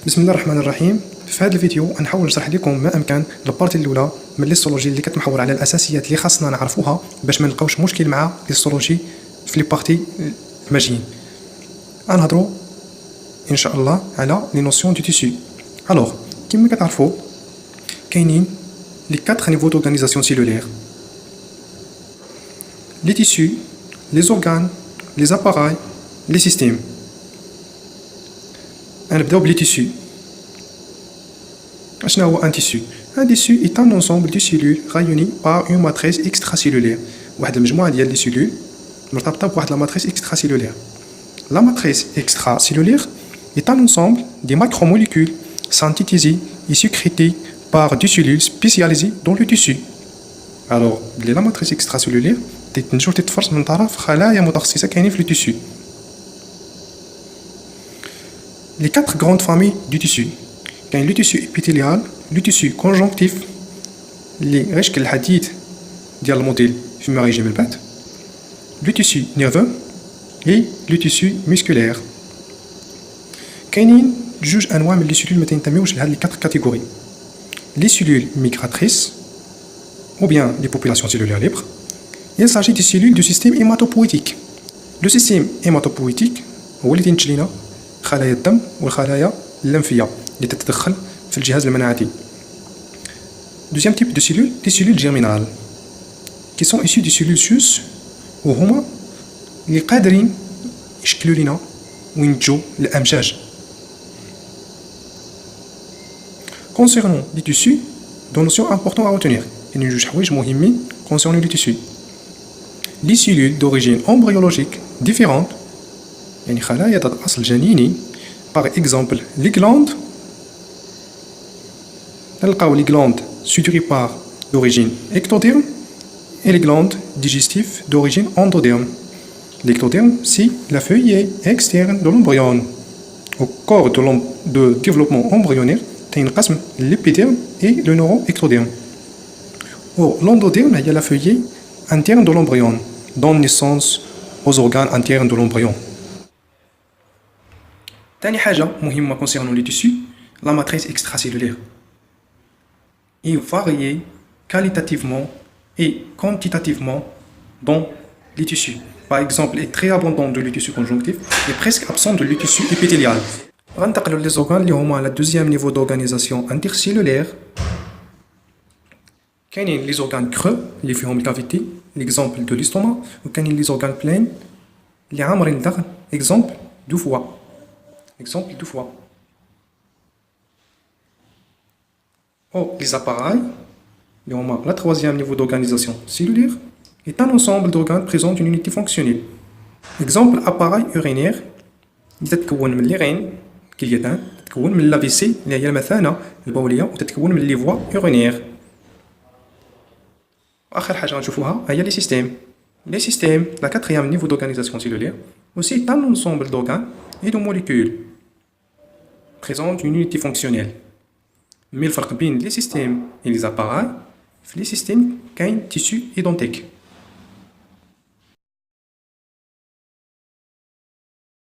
بسم الله الرحمن الرحيم. في هذا الفيديو نحاول نشرح لكم ما امكن البارتي الاولى من الهيستولوجي اللي كتمحور على الاساسيات اللي خاصنا نعرفوها باش ما نلقاوش مشكل مع الهيستولوجي في لي بارتي الماجيين. غنهضروا ان شاء الله على لي نوسيون دو تيسو. الوغ كما كتعرفوا كاينين لي 4 نيفو دورغانيزاسيون سيلولير: لي تيسو، لي زورغان، لي زاباراي، لي سيستيم. نبداو بلي تيسو. شنو هو ان تيسو؟ ان تيسو est un ensemble de cellules réunies par une matrice extracellulaire. واحد المجموعه ديال لي سيلول مرتبطه بواحد لا ماتريس extracellulaire. La matrice extracellulaire est un ensemble des macromolécules synthétisées et sécrétées par des cellules spécialisées dans le tissu. Alors, la matrice extracellulaire تنجم تتفرز من طرف خلايا متخصصه كاينين في لو تيسو. Les 4 grandes familles du tissu. كاين لو تيسو épithélial, لو تيسو conjonctif اللي غيشكل الحديد ديال الموديل فيما غيجي من بعد, لو تيسو nerveux et لو تيسو musculaire. كاينين جوج انواع من لي سيلول ما تنتميوش لهاد لي 4 كاتيجوري: لي سيلول ميغراتريس ou bien les populations cellulaires libres. Il s'agit des cellules du système hématopoïétique. Le système hématopoïétique هو اللي تنتج لنا خلايا الدم والخلايا اللمفيه اللي تتدخل في الجهاز المناعي. Deuxième type de cellules, les cellules germinales qui sont issues des cellules souches وهما اللي قادرين يشكلوا لنا وينتجوا الامشاج. Concernant les tissus, deux notions importantes à retenir. Il y a جوج حوايج مهمين concernant les tissus. Les cellules d'origine embryologique différentes, يعني خلايا ذات أصل جنيني. Par exemple, les glandes. نلقاو les glandes suturées par d'origine ectoderme et les glandes digestives d'origine endoderme. L'ectoderme, c'est la feuille externe de l'embryon. Au corps de développement embryonnaire, تنقسم l'épiderme et le neuroectoderme. L'endoderme هي la feuille interne de l'embryon, donne naissance aux organes internes de l'embryon. تاني حاجة مهمة concernant les tissus, la matrice extracellulaire. Il varie qualitativement et quantitativement dans les tissus. Par exemple, est très abondant de le tissu conjonctif et presque absent de le tissu épithélial. غنتقلوا لي زورغان اللي هما على دوزيام نيفو دورغانيزاسيون انترسيلولير. كاينين لي زورغان كرو اللي فيهم الكافيتي، ليكزامبل دو ليستوما، وكاينين لي زورغان بلين اللي عامرين الداخل، اكزامبل دو فوا. Exemple deux fois. Les appareils, le troisième niveau d'organisation cellulaire, est un ensemble d'organes présentant une unité fonctionnelle. Exemple, appareil urinaire, يتكون من الرين كليتان، تتكون من اللافيسي اللي هي المثانة البولية، وتتكون من لي فوا urinaire. آخر حاجة غنشوفوها هي لي سيستيم. Les systèmes, la quatrième niveau d'organisation cellulaire, aussi est un ensemble d'organes et de molécules présentent une unité fonctionnelle. Mais le فرق بين les systèmes et les appareils, في les systèmes كاين tissu identique.